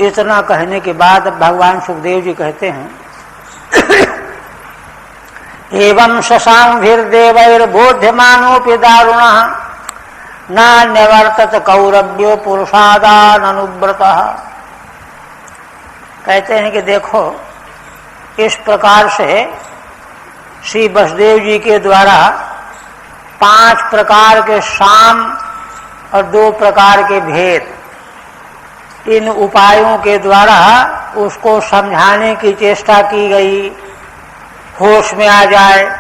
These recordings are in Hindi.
इतना कहने के बाद अब भगवान सुखदेव जी कहते हैं, एवं शशांभिर्देवैर्बोध्यमानोऽपि दारुणः नान्यवर्तत कौरव्यो पुरुषादान अनुव्रतः। कहते हैं कि देखो, इस प्रकार से श्री वसुदेव जी के द्वारा 5 प्रकार के साम और 2 प्रकार के भेद, इन उपायों के द्वारा उसको समझाने की चेष्टा की गई, होश में आ जाए।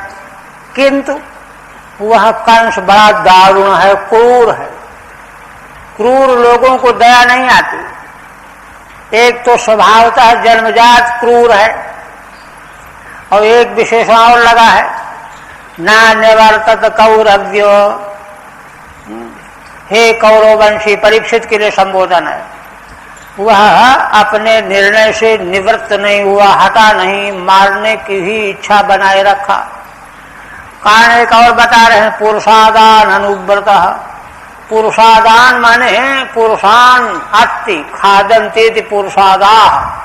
किंतु वह कंस बड़ा दारुण है, क्रूर है। क्रूर लोगों को दया नहीं आती। एक तो स्वभावतः जन्मजात क्रूर है, और एक विशेषण और लगा है, नान्यवर्तत कौरव्यो। हे कौरववंशी, परीक्षित के लिए संबोधन है। वह अपने निर्णय से निवृत्त नहीं हुआ, हटा नहीं, मारने की ही इच्छा बनाए रखा। कारण एक और बता रहे हैं, पुरुषादान अनुव्रतः। पुरुषादान माने पुरुषान अत्ति खादन्ति पुरुषादाह,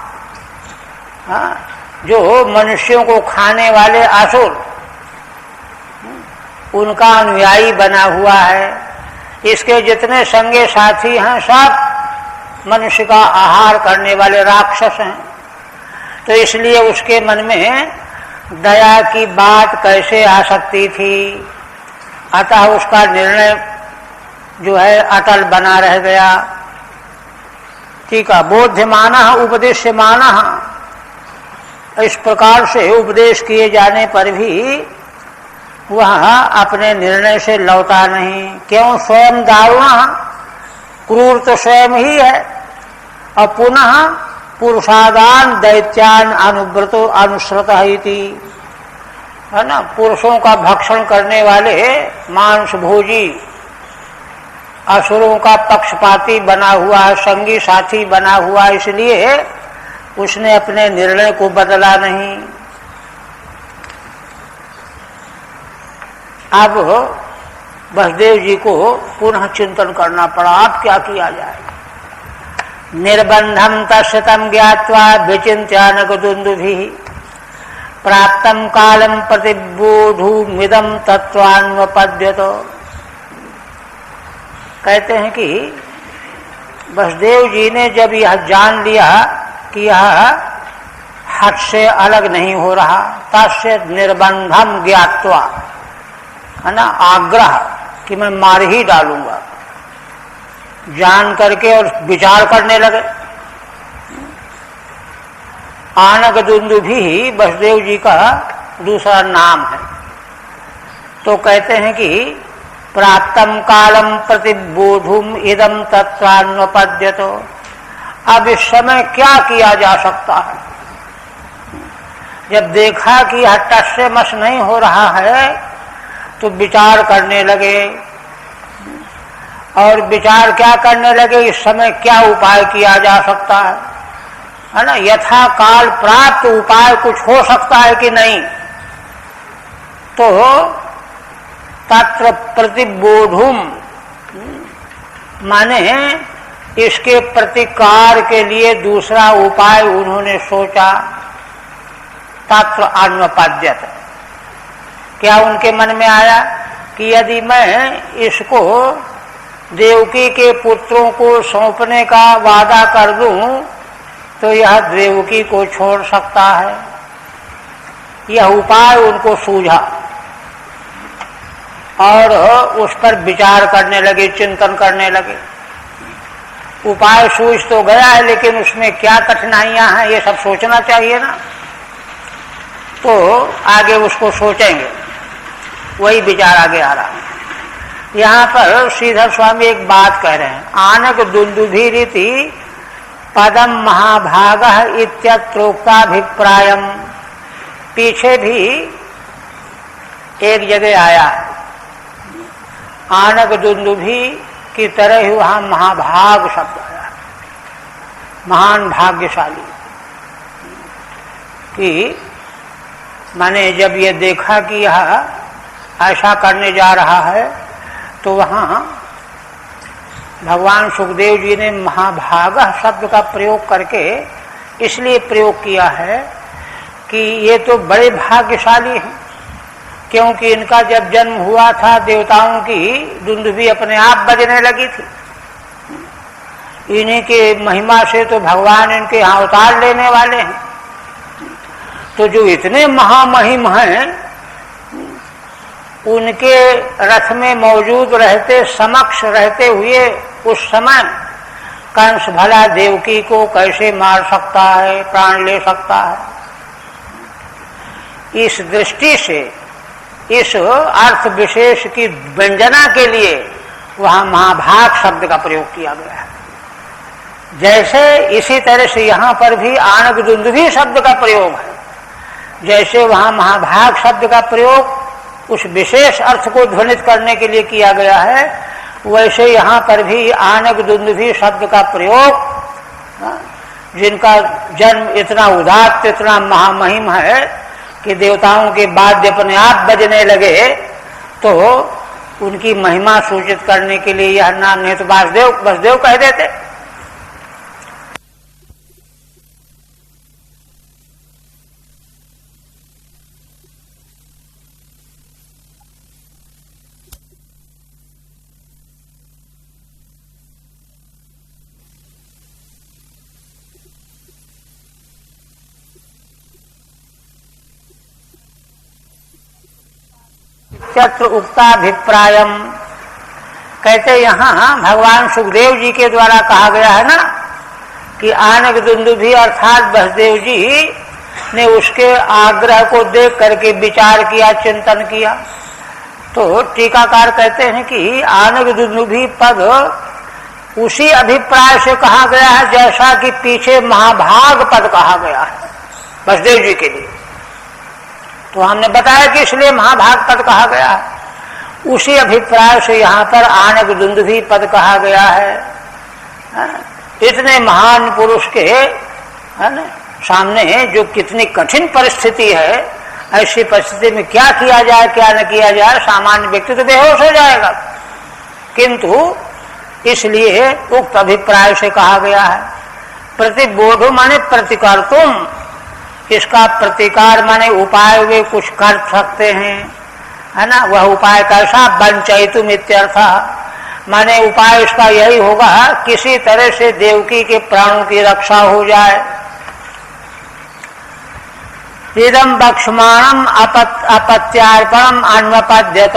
जो मनुष्यों को खाने वाले असुर, उनका अनुयायी बना हुआ है। इसके जितने संगे साथी हैं सब मनुष्य का आहार करने वाले राक्षस हैं। तो इसलिए उसके मन में दया की बात कैसे आ सकती थी। अतः उसका निर्णय जो है अटल बना रह गया। ठीक है, बोध्यमानः उपदेश्यमानः। इस प्रकार से उपदेश किए जाने पर भी वह अपने निर्णय से लौटा नहीं। क्यों? स्वयं दारुण, क्रूर तो स्वयं ही है, और पुनः पुरुषादान दैत्यान अनुव्रतो अनुश्रतः इति, है ना। पुरुषों का भक्षण करने वाले मांस भोजी असुरों का पक्षपाती बना हुआ है, संगी साथी बना हुआ, इसलिए उसने अपने निर्णय को बदला नहीं। अब वसुदेव जी को पुनः चिंतन करना पड़ा, अब क्या किया जाए। निर्बंधम तस्य तं ज्ञात्वा विचिन्त्यानकदुन्दुभिः प्राप्तं कालं प्रतिबोधुमिदं तत्त्वान्वपद्यतो। कहते हैं कि वसुदेव जी ने जब यह जान लिया कि यह हट से अलग नहीं हो रहा, तस्य निर्बंधम ज्ञात्वा, है ना, आग्रह कि मैं मार ही डालूंगा, जान करके और विचार करने लगे। आनकदुन्दुभिः वसुदेव जी का दूसरा नाम है। तो कहते हैं कि प्राप्तं कालं प्रतिबोधुम इदं तत्त्वान्वपद्यतो। अब इस समय क्या किया जा सकता है। जब देखा कि यह टस से मस नहीं हो रहा है तो विचार करने लगे। और विचार क्या करने लगे, इस समय क्या उपाय किया जा सकता है ना। यथा काल प्राप्त उपाय कुछ हो सकता है कि नहीं। तो तत्र प्रतिबोधुम माने इसके प्रतिकार के लिए दूसरा उपाय उन्होंने सोचा। तत्र अन्वपद्यत, क्या उनके मन में आया कि यदि मैं इसको देवकी के पुत्रों को सौंपने का वादा कर दूं तो यह देवकी को छोड़ सकता है। यह उपाय उनको सूझा और उस पर विचार करने लगे, चिंतन करने लगे। उपाय सूझ तो गया है, लेकिन उसमें क्या कठिनाइयां हैं ये सब सोचना चाहिए ना। तो आगे उसको सोचेंगे, वही विचार आगे आ रहा है। यहाँ पर श्रीधर स्वामी एक बात कह रहे हैं, आनकदुन्दुभिरिति पदम महाभागः इत्यत्रोक्ताभिप्रायम्। पीछे भी एक जगह आया है, आनकदुन्दुभि की तरह ही वहां महाभाग शब्द आया, महान भाग्यशाली। कि माने जब ये देखा कि यह ऐसा करने जा रहा है तो वहां भगवान सुखदेव जी ने महाभागः शब्द का प्रयोग करके इसलिए प्रयोग किया है कि ये तो बड़े भाग्यशाली हैं, क्योंकि इनका जब जन्म हुआ था देवताओं की दुंदुभी अपने आप बजने लगी थी। इन्हीं के महिमा से तो भगवान इनके यहाँ अवतार लेने वाले हैं। तो जो इतने महामहिम हैं, उनके रथ में मौजूद रहते, समक्ष रहते हुए उस समय कंस भला देवकी को कैसे मार सकता है, प्राण ले सकता है। इस दृष्टि से इस अर्थ विशेष की व्यंजना के लिए वहां महाभाग शब्द का प्रयोग किया गया है। जैसे इसी तरह से यहाँ पर भी आणक दुंदुभी शब्द का प्रयोग है। जैसे वहां महाभाग शब्द का प्रयोग उस विशेष अर्थ को ध्वनित करने के लिए किया गया है, वैसे यहाँ पर भी आणक दुंदुभी शब्द का प्रयोग, जिनका जन्म इतना उदात्त, इतना महामहिम है कि देवताओं के वाद्य अपने आप बजने लगे, तो उनकी महिमा सूचित करने के लिए यह नाम, नहीं तो वासुदेव कह देते। चत्र उक्ताभिप्रायम, कहते यहाँ भगवान सुखदेव जी के द्वारा कहा गया है ना कि आणक दुंदुभी अर्थात वसुदेव जी ने उसके आग्रह को देख करके विचार किया, चिंतन किया। तो टीकाकार कहते हैं कि आणक दुंदुभी पद उसी अभिप्राय से कहा गया है जैसा कि पीछे महाभाग पद कहा गया है वसुदेव जी के लिए। तो हमने बताया कि इसलिए महाभाग पद कहा गया है। उसी अभिप्राय से यहाँ पर आणक दुंदुभी पद कहा गया है। इतने महान पुरुष के है ना सामने जो कितनी कठिन परिस्थिति है, ऐसी परिस्थिति में क्या किया जाए क्या न किया जाए, सामान्य व्यक्ति तो बेहोश हो जाएगा। किंतु इसलिए उक्त अभिप्राय से कहा गया है। प्रतिबोध माने प्रतिकर्तुम, इसका प्रतिकार माने उपाय वे कुछ कर सकते हैं, है ना। वह उपाय कैसा, वंचयितुम इत्यर्थ, माने उपाय इसका यही होगा किसी तरह से देवकी के प्राणों की रक्षा हो जाए। इदम बक्ष्माणम अपत्यार्पणम अन्वपद्यत,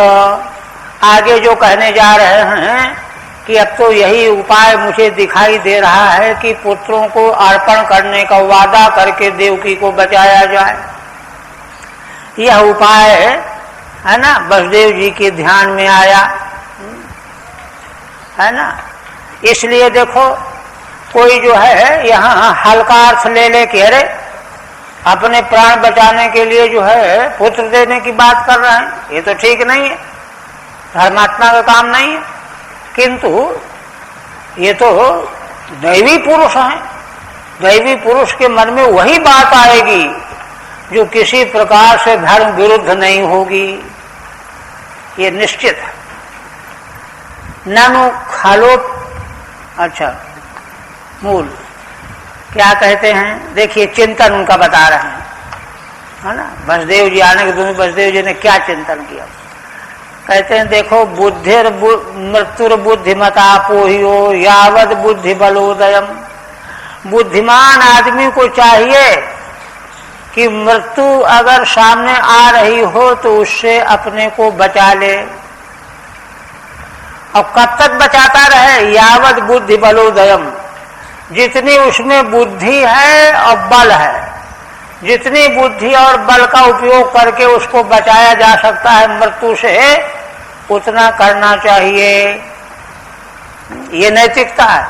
आगे जो कहने जा रहे हैं कि अब तो यही उपाय मुझे दिखाई दे रहा है कि पुत्रों को अर्पण करने का वादा करके देवकी को बचाया जाए। यह उपाय है ना वसुदेव जी के ध्यान में आया, है ना। इसलिए देखो कोई जो है यहाँ हल्का अर्थ ले ले के अरे अपने प्राण बचाने के लिए जो है पुत्र देने की बात कर रहे हैं, ये तो ठीक नहीं है, धर्मात्मा का काम नहीं है। किंतु ये तो दैवी पुरुष हैं, दैवी पुरुष के मन में वही बात आएगी जो किसी प्रकार से धर्म विरुद्ध नहीं होगी, ये निश्चित है। ननु खालो, अच्छा मूल क्या कहते हैं, देखिए चिंतन उनका बता रहे हैं, है ना। वसुदेव जी आने के दिन वसुदेव जी ने क्या चिंतन किया, कहते हैं देखो बुद्धिर मृत्युर बुद्धिमता पोहियो यावद बुद्धि बलोदयम, बुद्धिमान आदमी को चाहिए कि मृत्यु अगर सामने आ रही हो तो उससे अपने को बचा ले। अब कब तक बचाता रहे, यावद बुद्धि बलोदयम, जितनी उसमें बुद्धि है और बल है, जितनी बुद्धि और बल का उपयोग करके उसको बचाया जा सकता है मृत्यु से, उतना करना चाहिए, ये नैतिकता है।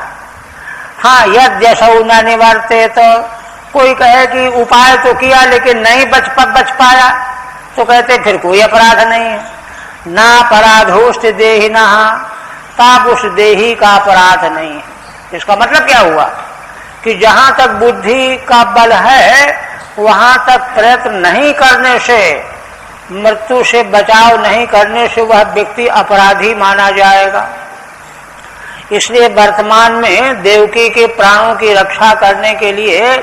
हाँ यद जसौ न निवर्ते, तो कोई कहे कि उपाय तो किया लेकिन नहीं बच पाया, तो कहते फिर कोई अपराध नहीं है। ना अपराधोस्त देहिना, तब उस देही का अपराध नहीं है। इसका मतलब क्या हुआ कि जहां तक बुद्धि का बल है वहां तक प्रयत्न नहीं करने से, मृत्यु से बचाव नहीं करने से वह व्यक्ति अपराधी माना जाएगा। इसलिए वर्तमान में देवकी के प्राणों की रक्षा करने के लिए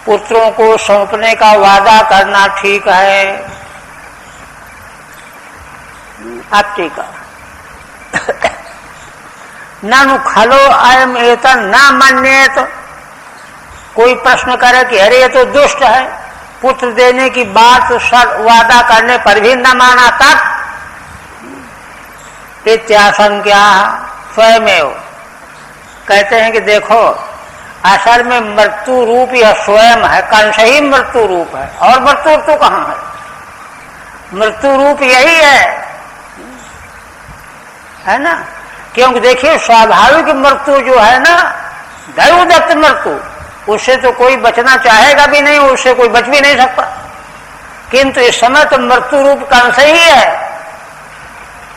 पुत्रों को सौंपने का वादा करना ठीक है। अब ठीक है। ननु खलो अयम एतन न मन्येत। कोई प्रश्न करे कि अरे ये तो दुष्ट है, पुत्र देने की बात वादा करने पर भी न माना, तब इत्याशंक्या स्वयमेव। कहते हैं कि देखो असल में मृत्यु रूप यह स्वयं है, कंस ही मृत्यु रूप है, और मृत्यु तो कहाँ है? मृत्यु रूप यही है ना। क्योंकि देखिए स्वाभाविक मृत्यु जो है ना, दैवदत्त मृत्यु, उससे तो कोई बचना चाहेगा भी नहीं, उससे कोई बच भी नहीं सकता। किंतु इस समय तो मृत्यु रूप कंस ही है,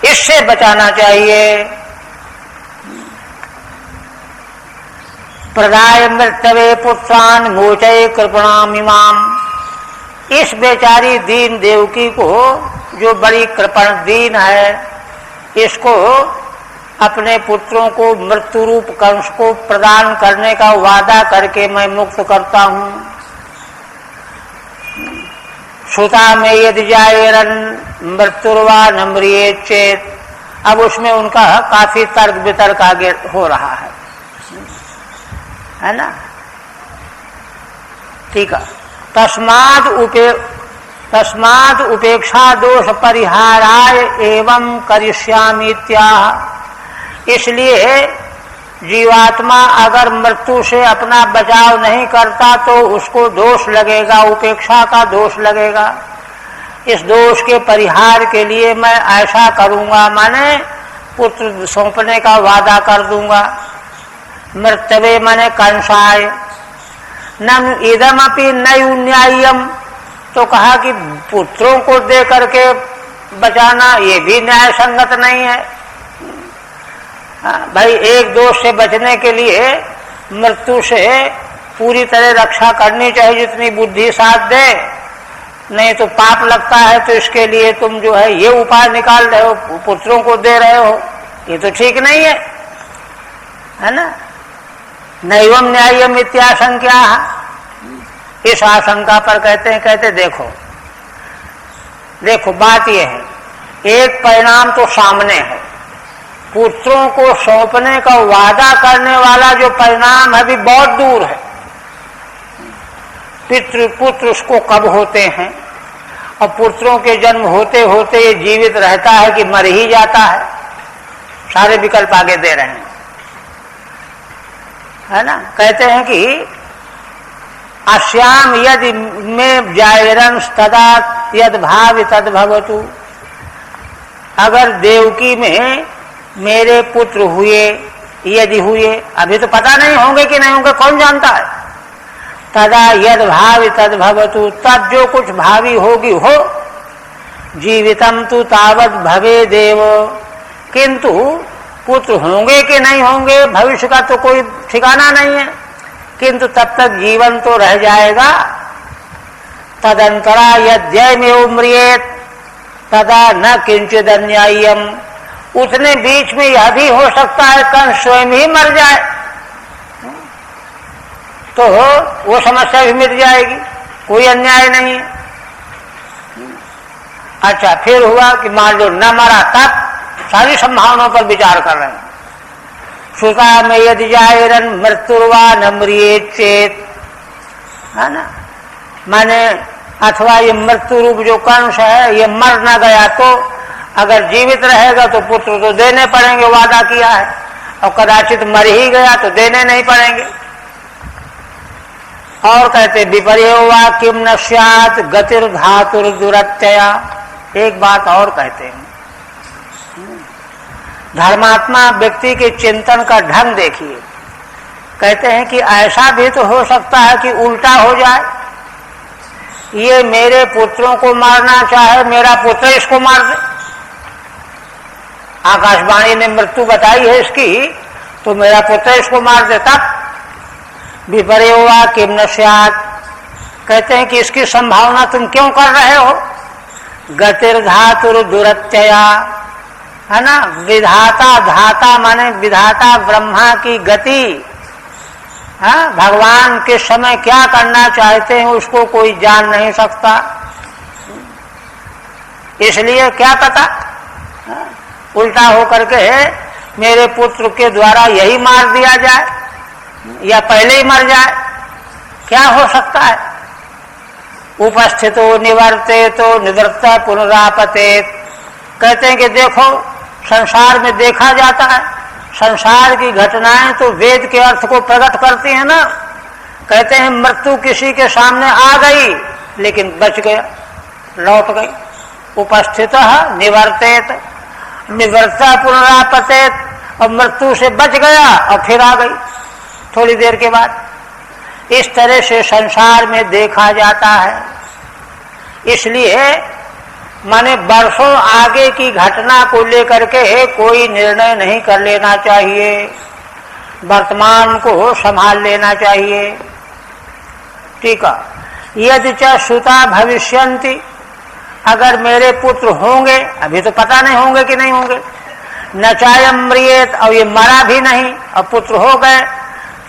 इससे बचाना चाहिए। प्रदाय मृत्यवे पुत्रान मोचय कृपणाम इमाम। इस बेचारी दीन देवकी को, जो बड़ी कृपण दीन है, इसको अपने पुत्रों को मृत्यु रूप कंस को प्रदान करने का वादा करके मैं मुक्त करता हूं। श्रुता में यदि जायरन मृत्युर्वा नम्रिये चेत। अब उसमें उनका काफी तर्क वितर्क आगे हो रहा है ना। ठीक है। तस्माद उपेक्षा दोष परिहाराय एवं करिष्यामीत्याह। इसलिए जीवात्मा अगर मृत्यु से अपना बचाव नहीं करता तो उसको दोष लगेगा, उपेक्षा का दोष लगेगा। इस दोष के परिहार के लिए मैं ऐसा करूंगा, माने पुत्र सौंपने का वादा कर दूंगा। मृत्यवे माने कंसाय। न इदमपि नैन्याय्यम। तो कहा कि पुत्रों को दे करके बचाना ये भी न्याय संगत नहीं है। भाई एक दोष से बचने के लिए मृत्यु से पूरी तरह रक्षा करनी चाहिए, जितनी बुद्धि साथ दे, नहीं तो पाप लगता है। तो इसके लिए तुम जो है ये उपाय निकाल रहे हो, पुत्रों को दे रहे हो, ये तो ठीक नहीं है ना। नैवम न्याय्यम इत्याशंक्या। इस आशंका पर कहते देखो बात यह है, एक परिणाम तो सामने है, पुत्रों को सौंपने का वादा करने वाला जो परिणाम है भी बहुत दूर है। पुत्र उसको कब होते हैं, और पुत्रों के जन्म होते होते ये जीवित रहता है कि मर ही जाता है। सारे विकल्प आगे दे रहे है ना। कहते हैं कि अश्याम यदि में जायरन तदा यद भाव तद भवतु। अगर देवकी में मेरे पुत्र हुए, यदि हुए, अभी तो पता नहीं होंगे कि नहीं होंगे, कौन जानता है। तदा यद भावी तद भवतु। तब जो कुछ भावी होगी हो। जीवितम तु तावत भवे देव। किंतु पुत्र होंगे कि नहीं होंगे भविष्य का तो कोई ठिकाना नहीं है, किंतु तब तक जीवन तो रह जाएगा। तदंतरा यद्य में उम्रियेत तदा न किंचिद अन्याय्यम। उतने बीच में यह भी हो सकता है कंस स्वयं ही मर जाए, तो वो समस्या भी मिट जाएगी, कोई अन्याय नहीं है। अच्छा, फिर हुआ कि मान लो न मरा, तब सारी संभावनाओं पर विचार कर रहे हैं। श्रुता में यदि जायरन मृत्युर्वा नम्रिये चेत, है ना। माने अथवा ये मृत्यु रूप जो कंस है ये मर न गया तो अगर जीवित रहेगा तो पुत्र तो देने पड़ेंगे, वादा किया है, और कदाचित मर ही गया तो देने नहीं पड़ेंगे। और कहते विपर्य वा किम न स्यात् गतिर धातुर दुरत्यया। एक बात और कहते हैं, धर्मात्मा व्यक्ति के चिंतन का ढंग देखिए। कहते हैं कि ऐसा भी तो हो सकता है कि उल्टा हो जाए, ये मेरे पुत्रों को मारना चाहे, मेरा पुत्र इसको मार दे। आकाशवाणी ने मृत्यु बताई है इसकी, तो मेरा पुत्र इसको मार देता। विपर्य हुआ किम न स्यात्। कहते हैं कि इसकी संभावना तुम क्यों कर रहे हो। गतिर धातुर दुरत्यया। है ना। विधाता धाता माने विधाता ब्रह्मा की गति, हाँ, भगवान के समय क्या करना चाहते हैं उसको कोई जान नहीं सकता, इसलिए क्या पता, हाँ, उल्टा होकर के मेरे पुत्र के द्वारा यही मार दिया जाए या पहले ही मर जाए, क्या हो सकता है। उपस्थितो निवर्तेतो निवृत्ता पुनरापतेत, कहते हैं कि देखो संसार में देखा जाता है, संसार की घटनाएं तो वेद के अर्थ को प्रकट करती हैं ना। कहते हैं मृत्यु किसी के सामने आ गई लेकिन बच गया, लौट गई। उपस्थित निवर्तेत निवृत्ता पुनरापतेत, और मृत्यु से बच गया और फिर आ गई थोड़ी देर के बाद। इस तरह से संसार में देखा जाता है। इसलिए माने वर्षों आगे की घटना को लेकर के कोई निर्णय नहीं कर लेना चाहिए, वर्तमान को संभाल लेना चाहिए। ठीक है। यदि च सुता भविष्यन्ति, अगर मेरे पुत्र होंगे, अभी तो पता नहीं होंगे कि नहीं होंगे, न चायम म्रियेत, और ये मरा भी नहीं और पुत्र हो गए,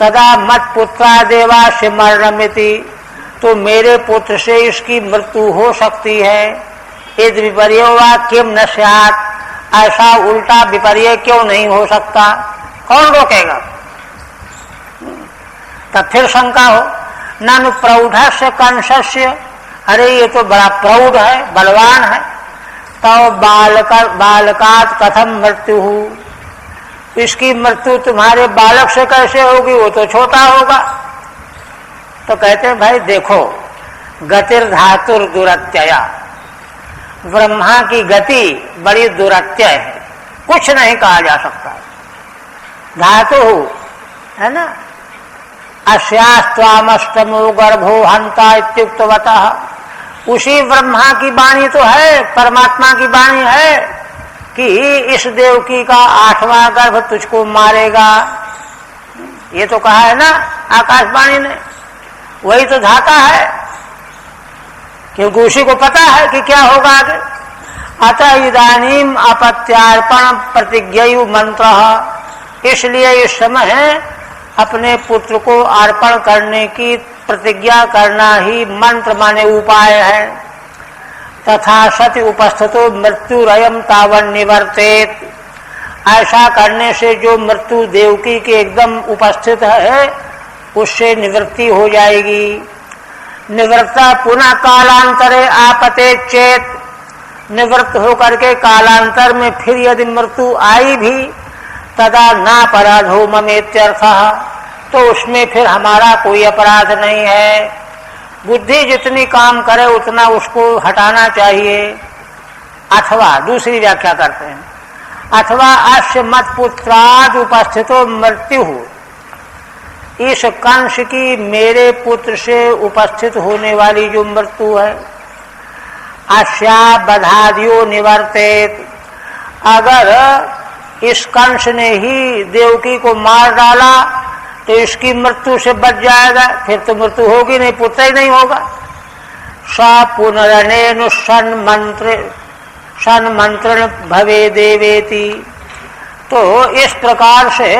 तदा मत पुत्रा देवा से मरणमिति, तो मेरे पुत्र से इसकी मृत्यु हो सकती है। यदि विपर्य वा किम न स्यात्, ऐसा उल्टा विपर्य क्यों नहीं हो सकता, कौन रोकेगा। तब फिर शंका हो, ननु प्रौढ़स्य कंसस्य, अरे ये तो बड़ा प्रौढ़ है, बलवान है, तो बालकात कथम मृत्यु, इसकी मृत्यु तुम्हारे बालक से कैसे होगी, वो तो छोटा होगा। तो कहते हैं भाई देखो, गतिर धातुर दुरत्यया, ब्रह्मा की गति बड़ी दुरत्यय है, कुछ नहीं कहा जा सकता। धातु है ना, अस्यास्त्वामष्टमो गर्भो हंता इत्युक्तवतः, उसी ब्रह्मा की वाणी तो है, परमात्मा की वाणी है कि इस देवकी का 8वां गर्भ तुझको मारेगा, ये तो कहा है ना आकाशवाणी ने, वही तो धाता है, क्योंकि उसी को पता है कि क्या होगा आगे। अतः इदानीम अपत्यार्पण प्रतिज्ञयु मंत्र, इसलिए इस समय अपने पुत्र को अर्पण करने की प्रतिज्ञा करना ही मंत्र माने उपाय है। तथा सति उपस्थितो मृत्युरयम तावन निवर्तेत, ऐसा करने से जो मृत्यु देवकी के एकदम उपस्थित है उससे निवृत्ति हो जाएगी। निवृत्ता पुनः कालांतरे आपते चेत, निवृत्त होकर के कालांतर में फिर यदि मृत्यु आई भी, तदा नापराधो ममेत्यर्थः, तो उसमें फिर हमारा कोई अपराध नहीं है। बुद्धि जितनी काम करे उतना उसको हटाना चाहिए। अथवा दूसरी व्याख्या करते हैं, अथवा अस्य मत पुत्राद उपस्थितो मृत्यु, इस कंस की मेरे पुत्र से उपस्थित होने वाली जो मृत्यु है, अस्या बधादियो निवर्तेत, अगर इस कंस ने ही देवकी को मार डाला तो इसकी मृत्यु से बच जाएगा, फिर तो मृत्यु होगी नहीं, पुत्र ही नहीं होगा। स पुनरनेनु सन्मंत्रण भवे देवेति, तो इस प्रकार से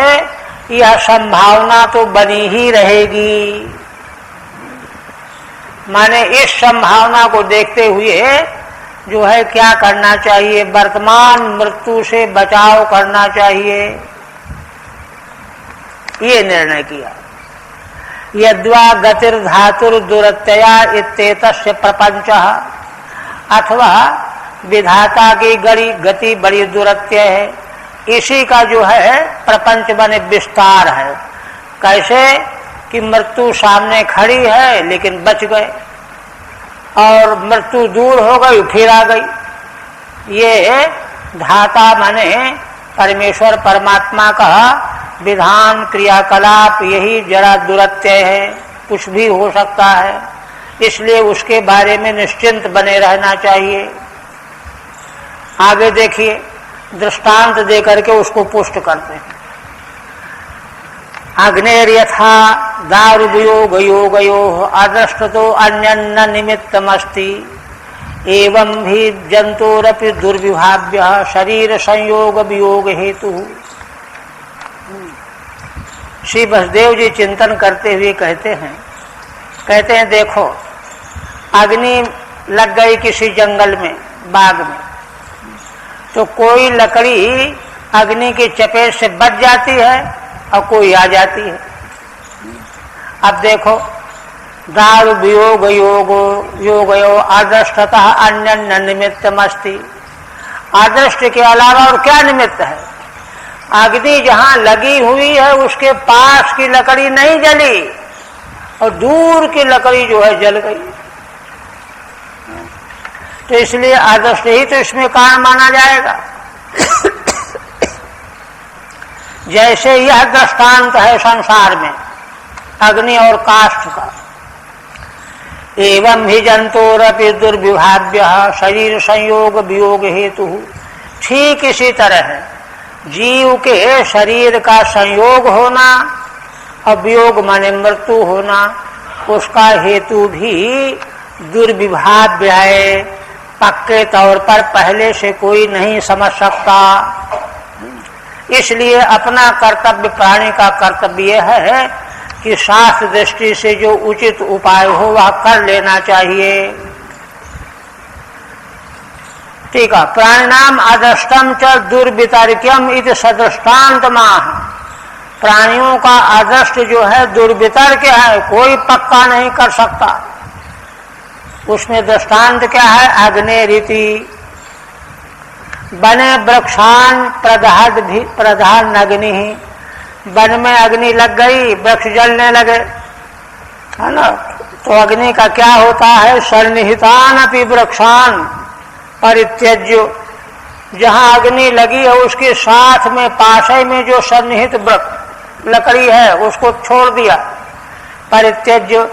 यह संभावना तो बनी ही रहेगी। माने इस संभावना को देखते हुए जो है क्या करना चाहिए, वर्तमान मृत्यु से बचाव करना चाहिए, ये निर्णय किया। यद्वा गतिर धातुर दुरत्यया इत्येतस्य प्रपंचः, अथवा विधाता की गति बड़ी दुरत्य है, इसी का जो है प्रपंच बने विस्तार है। कैसे कि मृत्यु सामने खड़ी है लेकिन बच गए, और मृत्यु दूर हो गई फिर आ गई। ये धाता माने परमेश्वर परमात्मा का विधान क्रियाकलाप यही जरा दुरत्य है, कुछ भी हो सकता है, इसलिए उसके बारे में निश्चिंत बने रहना चाहिए। आगे देखिए, दृष्टांत देकर के उसको पुष्ट करते हैं। अग्नेर्यथा दारुवियोग योगयो अदृष्टतो अन्यन्न निमित्तमस्ति, एवं भी जंतुरपि दुर्विभाव्य शरीर संयोग वियोग हेतु। श्री वसुदेव जी चिंतन करते हुए कहते हैं देखो, अग्नि लग गई किसी जंगल में, बाग में, तो कोई लकड़ी अग्नि की चपेट से बच जाती है और कोई आ जाती है। अब देखो, दारु वियोग योगयो आदृष्टतः अन्य निमित्तमस्ति। आदृष्ट के अलावा और क्या निमित्त है? अग्नि जहां लगी हुई है उसके पास की लकड़ी नहीं जली और दूर की लकड़ी जो है जल गई, तो इसलिए आदर्श ही तो इसमें कारण माना जाएगा। जैसे यह दृष्टांत है संसार में अग्नि और काष्ठ का। एवं ही जंतुरपि दुर्विभाव्य शरीर संयोग वियोग हेतु। ठीक इसी तरह है, जीव के शरीर का संयोग होना और वियोग माने मृत्यु होना, उसका हेतु भी दुर्विभाव्य है, पक्के तौर पर पहले से कोई नहीं समझ सकता। इसलिए अपना कर्तव्य, प्राणी का कर्तव्य है कि शास्त्र दृष्टि से जो उचित उपाय हो वह कर लेना चाहिए। ठीक है, प्राणिनाम अदृष्टम च दुर्वितर्क्यम इति सदृष्टांत माह। प्राणियों का अदृष्ट जो है दुर्वितर्क है, कोई पक्का नहीं कर सकता। उसमें दृष्टांत क्या है? अग्नि रीति बने वृक्षान प्रधान अग्नि। वन में अग्नि लग गई, वृक्ष जलने लगे, है ना? तो अग्नि का क्या होता है? सन्निहितान अपि वृक्षान परित्यज्य। जहां अग्नि लगी है उसके साथ में पाशे में जो सन्निहित लकड़ी है उसको छोड़ दिया। परित्यज्य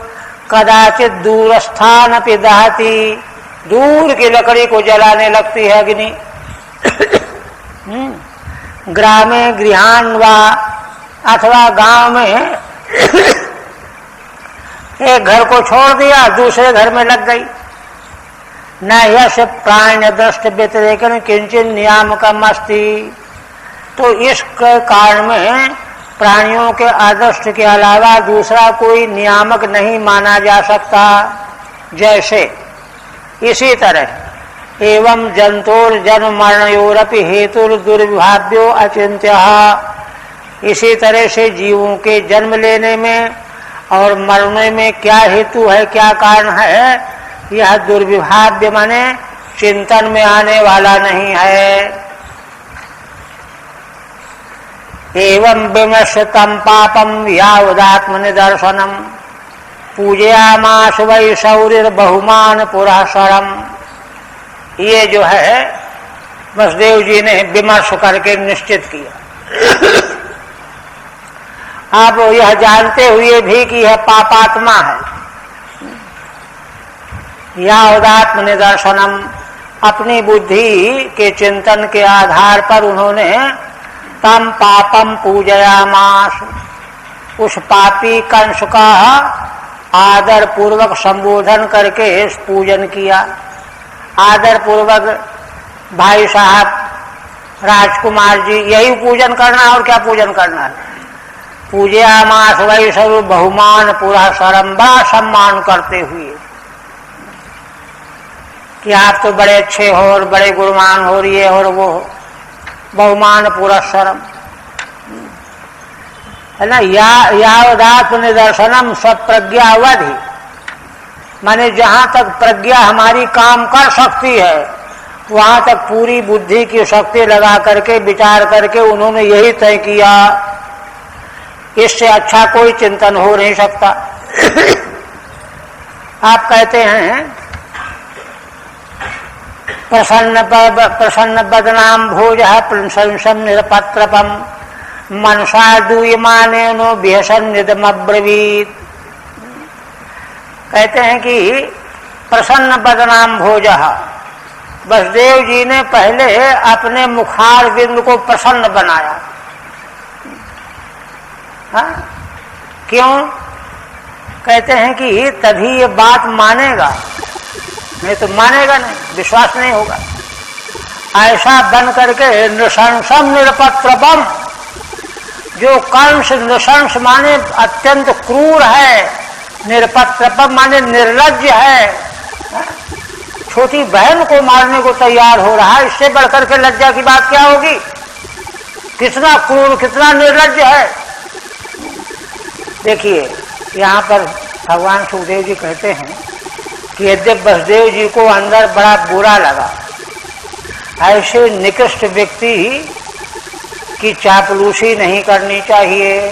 कदाचित दूरस्थान अपि दहती। दूर की लकड़ी को जलाने लगती है अग्नि। ग्रामे गृहान वा, अथवा गांव में एक घर को छोड़ दिया, दूसरे घर में लग गई। न यश प्राण दृष्ट व्यतिरेकन किंचित नियामकम अस्ति। तो इस कारण में प्राणियों के आदर्श के अलावा दूसरा कोई नियामक नहीं माना जा सकता। जैसे इसी तरह एवं जंतुर जन्म मरणयोरपि हेतुर दुर्विभाव्यो अचिंत्यः। इसी तरह से जीवों के जन्म लेने में और मरने में क्या हेतु है, क्या कारण है, यह दुर्विभाव्य माने चिंतन में आने वाला नहीं है। एवं विमर्शतम पापम यावदात्म निदर्शनम पूजयामास वै शौर्य बहुमान पुराशरम। ये जो है वसुदेव जी ने विमर्श करके निश्चित किया। आप यह जानते हुए भी कि यह पापात्मा है। यावदात्म निदर्शनम, अपनी बुद्धि के चिंतन के आधार पर उन्होंने तम पापम पूजयामास, उस पापी कंस का आदर पूर्वक संबोधन करके पूजन किया। आदर पूर्वक भाई साहब, राजकुमार जी, यही पूजन करना और क्या पूजन करना है। पूजयामास वै सर्व बहुमान पूरा शरम, बड़ा सम्मान करते हुए कि आप तो बड़े अच्छे हो और बड़े गुणवान हो रही है और वो बहुमान पूरा शरम, है ना। यावदात्म निदर्शनम स्वप्रज्ञावधि, माने जहां तक प्रज्ञा हमारी काम कर सकती है वहां तक पूरी बुद्धि की शक्ति लगा करके विचार करके उन्होंने यही तय किया। इससे अच्छा कोई चिंतन हो नहीं सकता। आप कहते हैं प्रसन्न बदनाम भोज संसम निरपत्रपम मनसा दूयमाने नो बेहसन निदमब्रवीत। कहते हैं कि प्रसन्न बदनाम भोज, वसुदेव जी ने पहले अपने मुखार बिंद को प्रसन्न बनाया। हाँ? क्यों? कहते हैं कि तभी ये बात मानेगा नहीं तो मानेगा नहीं, विश्वास नहीं होगा। ऐसा बन करके नृशंसम निरपत्रपम, जो कंस नृशंस माने अत्यंत क्रूर है, निरपत्रपम माने निर्लज्ज है, छोटी बहन को मारने को तैयार हो रहा है, इससे बढ़कर के लज्जा की बात क्या होगी? कितना क्रूर, कितना निर्लज्ज है। देखिए यहाँ पर भगवान सुखदेव जी कहते हैं कि यद्यप वसुदेव जी को अंदर बड़ा बुरा लगा, ऐसे निकृष्ट व्यक्ति की चापलूसी नहीं करनी चाहिए,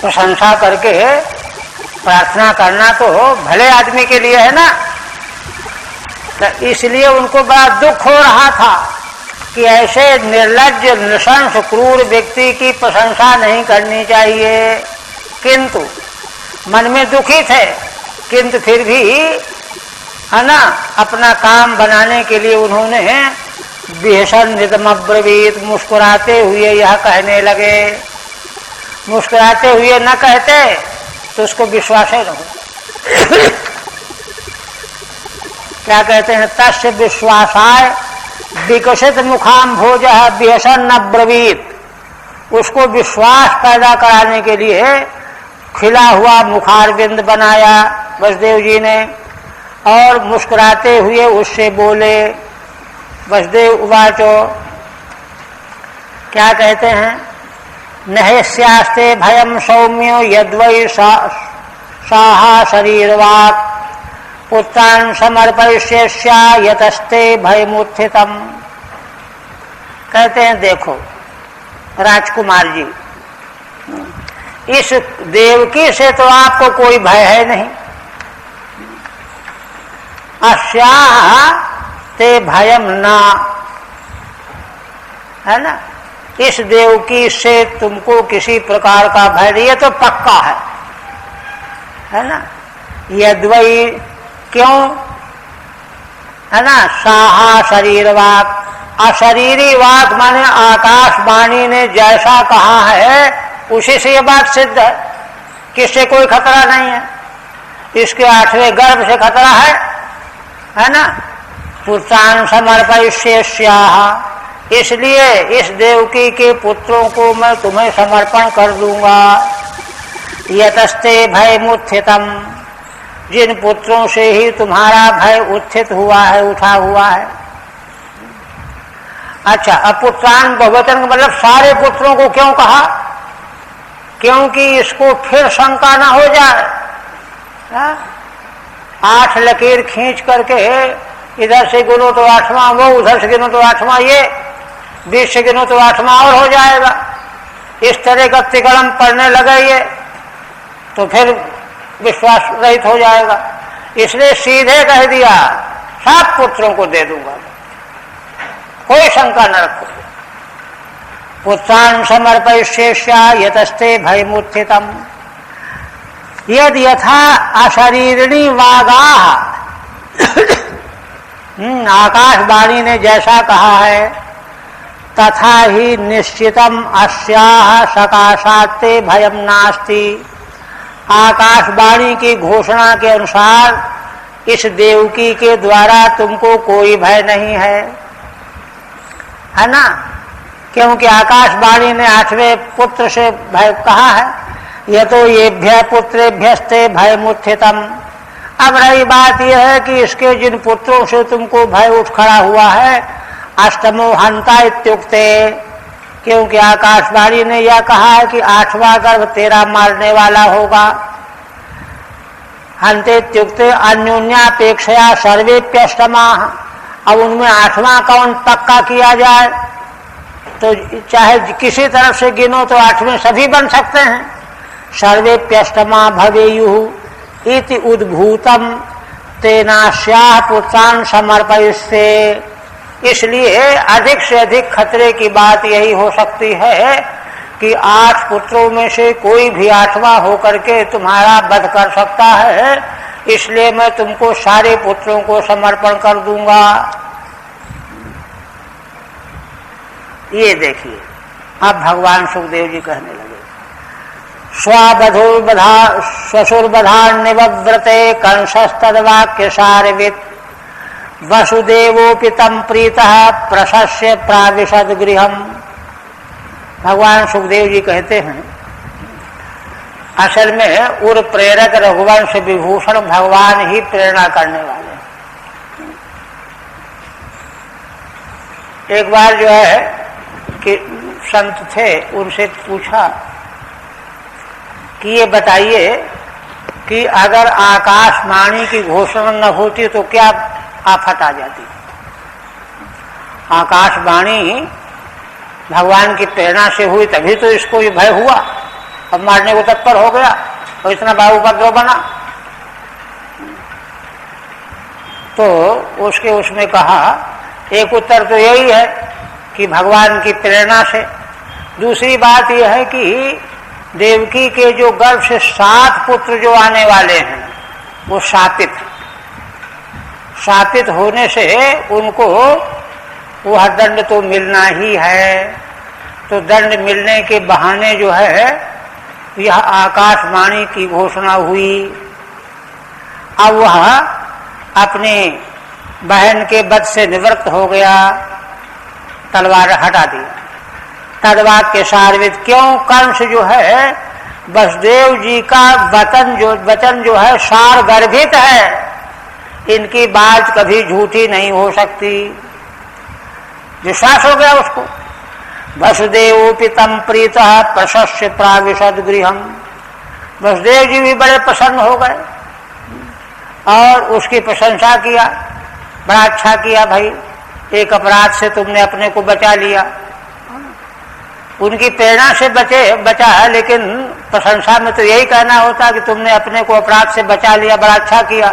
प्रशंसा करके प्रार्थना करना तो भले आदमी के लिए है ना। तो इसलिए उनको बड़ा दुख हो रहा था कि ऐसे निर्लज्ज नृशंस क्रूर व्यक्ति की प्रशंसा नहीं करनी चाहिए। किंतु मन में दुखी थे, किंतु फिर भी है ना, अपना काम बनाने के लिए उन्होंने विहसन नितमब्रवीत, मुस्कुराते हुए यह कहने लगे। मुस्कुराते हुए न कहते तो उसको विश्वास ही न हो। क्या कहते हैं? तस्य विश्वासाय विकसित मुखाम भोज विहसन न ब्रवीत, उसको विश्वास पैदा कराने के लिए खिला हुआ मुखारविंद बनाया वसुदेव जी ने, और मुस्कुराते हुए उससे बोले। वसुदेव उवाचो, क्या कहते हैं? नहेस्यास्ते भयम सौम्यो यद्वै साहा शरीरवाक् पुत्रान् समर्पयिष्यस्या यतस्ते भयमुत्थितम्। कहते हैं देखो राजकुमार जी, इस देवकी से तो आपको कोई भय है नहीं। अस्याः ते भयम ना, है ना, इस देवकी से तुमको किसी प्रकार का भय नहीं, ये तो पक्का है ना। यद्वै, क्यों? है ना, साहा शरीर वाक, अशरीरी वाक माने आकाशवाणी ने जैसा कहा है उसी से ये बात सिद्ध है कि इससे कोई खतरा नहीं है, इसके 8वें गर्भ से खतरा है ना। पुत्रान् समर्पयिष्यस्याः, इसलिए इस देवकी के पुत्रों को मैं तुम्हें समर्पण कर दूंगा। यतस्ते भयमुत्थितम्, जिन पुत्रों से ही तुम्हारा भय उत्थित हुआ है, उठा हुआ है। अच्छा, अब पुत्रान बहुवचन का मतलब सारे पुत्रों को क्यों कहा? क्योंकि इसको फिर शंका ना हो जाए। 8 लकीर खींच करके इधर से गिनो तो 8वां वो, उधर से गिनो तो 8वां ये, 20 से गिनो तो 8वां और हो जाएगा। इस तरह का तिकड़म पड़ने लगे ये तो फिर विश्वास रहित हो जाएगा। इसलिए सीधे कह दिया सब पुत्रों को दे दूंगा, कोई शंका न रखो। पुत्रान् समर्पयिष्यस्या यतस्ते भयमुत्थितम्। यद यथा अशरीरिणी वागाः, आकाशवाणी ने जैसा कहा है तथा ही निश्चितम अस्याः सकाशात्ते भयम नास्ति। आकाशवाणी की घोषणा के अनुसार इस देवकी के द्वारा तुमको कोई भय नहीं है ना। क्योंकि आकाशवाणी ने 8वें पुत्र से भय कहा है, यह तो येभ्य पुत्रेभ्यस्ते भयमुत्थितम्। अब रही बात यह है कि इसके जिन पुत्रों से तुमको भय उठ खड़ा हुआ है, अष्टमो हंता इत्युक्ते, क्योंकि आकाशवाणी ने यह कहा है कि 8वां गर्भ तेरा मारने वाला होगा। हंते इत्युक्ते अन्योन्यापेक्षया सर्वेप्यष्टमाः। अब उनमें 8वां कौन पक्का किया जाए, तो चाहे किसी तरफ से गिनो तो 8वें सभी बन सकते हैं। सर्वेप्यष्टमा भवेयुः इति उद्भूतम तेनास्याः पुत्रान् समर्पयिष्ये। इसलिए अधिक से अधिक खतरे की बात यही हो सकती है कि 8 पुत्रों में से कोई भी 8वां होकर के तुम्हारा वध कर सकता है। इसलिए मैं तुमको सारे पुत्रों को समर्पण कर दूंगा। ये देखिए अब भगवान सुखदेव जी कहने लगे, स्वशुर्बधान्निव्रते कंसस्तद्वाक्य सारवित् वसुदेवोऽपि तं प्रीतः प्रशस्य प्राविशद गृहम्। भगवान सुखदेव जी कहते हैं, असल में उर प्रेरक रघुवंश विभूषण भगवान ही प्रेरणा करने वाले। एक बार जो है कि संत थे, उनसे पूछा कि ये बताइए कि अगर आकाशवाणी की घोषणा न होती तो क्या आफत आ जाती। आकाशवाणी भगवान की प्रेरणा से हुई, तभी तो इसको ये भय हुआ, अब मारने को तत्पर हो गया और इतना बड़ा उपद्रव बना। तो उसमें कहा, एक उत्तर तो यही है कि भगवान की प्रेरणा से। दूसरी बात यह है कि देवकी के जो गर्भ से 7 पुत्र जो आने वाले हैं वो शापित होने से उनको वह दंड तो मिलना ही है। तो दंड मिलने के बहाने जो है यह आकाशवाणी की घोषणा हुई। अब वह अपने बहन के वध से निवृत्त हो गया, तलवार हटा दी। तद्वाक्य सारवित, क्यों कंस जो है वसुदेव जी का वचन जो है सार गर्भित है, इनकी बात कभी झूठी नहीं हो सकती। विश्वास हो गया उसको। वसुदेवोऽपि तं प्रीतः प्रशस्य प्राविशद गृहम्। वसुदेव जी भी बड़े प्रसन्न हो गए और उसकी प्रशंसा किया, बड़ा अच्छा किया भाई, एक अपराध से तुमने अपने को बचा लिया। उनकी प्रेरणा से बचा है, लेकिन प्रशंसा में तो यही कहना होता कि तुमने अपने को अपराध से बचा लिया, बड़ा अच्छा किया।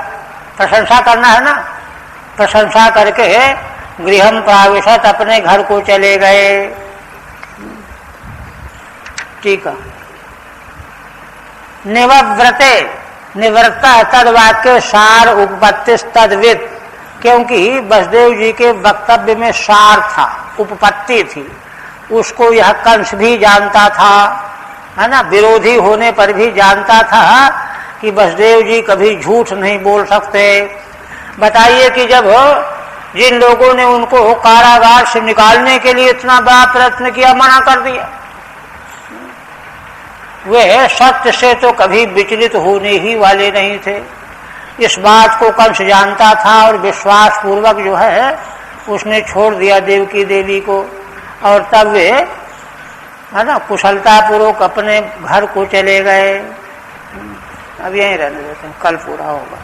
प्रशंसा करना है ना। प्रशंसा करके गृहम प्राविशत, अपने घर को चले गए। ठीक है। निवव्रते, निवृत्ता तद्वाक्य सार उपपत्ति तद्वित, क्योंकि वसुदेव जी के वक्तव्य में सार था, उपपत्ति थी, उसको यह कंस भी जानता था, है ना। विरोधी होने पर भी जानता था कि वसुदेव जी कभी झूठ नहीं बोल सकते। बताइए कि जब जिन लोगों ने उनको कारागार से निकालने के लिए इतना बड़ा प्रयत्न किया, मना कर दिया, वे सत्य से तो कभी विचलित होने ही वाले नहीं थे। इस बात को कंस जानता था और विश्वास पूर्वक जो है उसने छोड़ दिया देवकी देवी को, और तब वे, है ना, कुशलता पूर्वक अपने घर को चले गए। अब यहीं रहने देते हैं, कल पूरा होगा।